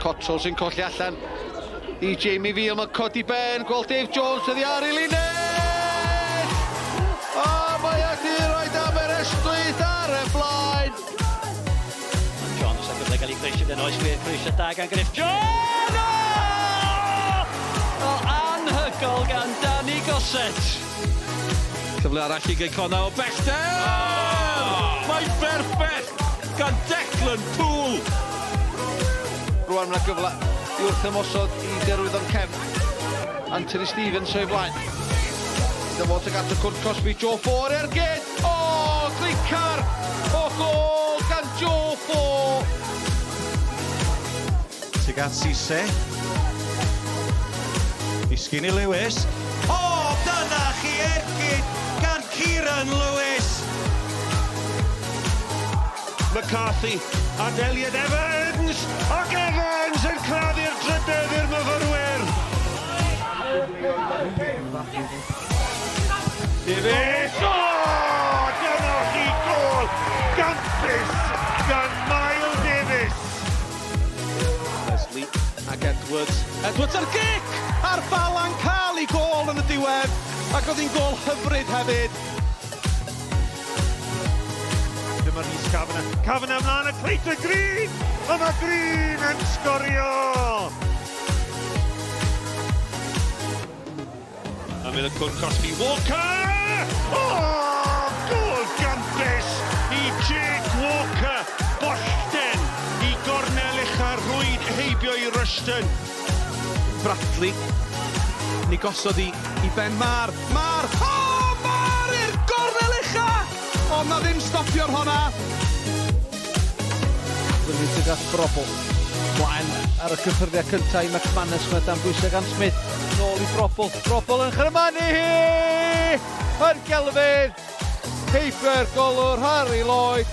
Cotso sy'n colli allan i Jamie Veal, mae'n codi ben, gweld Dave Jones ydi ar ei linell! O, mae ati roed Aberystwyth ar y blaen! Jones yn gyfle gael ei greisio dyn oes wir, creisio da gan Griff John! O, anhygol gan Danny Gossett. Cyfle arall i gael Connah o bellter! Mae'n berffaith gan Declan Poole! Rwan mae'na gyfle i wrth ymosod i Derwyddon Cefn. Anthony Stevens o'i blaen. Dyma fod ag at y cwrt Cosby, Joe Ford ergyd! O, glicar! O, gol gan Joe Ford! Tuag at Cisse. Disgyn i Lewis. O, dyna chi ergyd gan Kieran Lewis! McCarthy, a Elliot Evans, ac Evans yn claddu'r trydydd i'r myfyrwyr. Davies, o! Dyna chi gol gampus gan Miles Davies. Leslie ac Edwards. Edwards ar gic! A'r Bala'n cael ei gol yn y diwedd. Ac oedd hi'n gol hyfryd hefyd. Dyma Rhys Caernarfon. Caernarfon ymlaen y Cleita Green! A mae Green yn sgorio! A mynd y cwrt Cosby Walker! O! Gol gampus i Jake Walker! Bollten i gornel ucha rwyd heibio i Rushton. Bradley. Ni gosod i Ben Mar. Mar! O! Mar i'r gornel ucha! Ond na ddim stopio'r honna. Fyny tuag at Brobl. Blaen ar y cyffyrddiau cyntaf i McManus, mae dan bwysau gan Smith. Nôl i Brobl. Brobl yn chyrmanu hi! Yr gelfydd. Heiper golwr Harry Lloyd.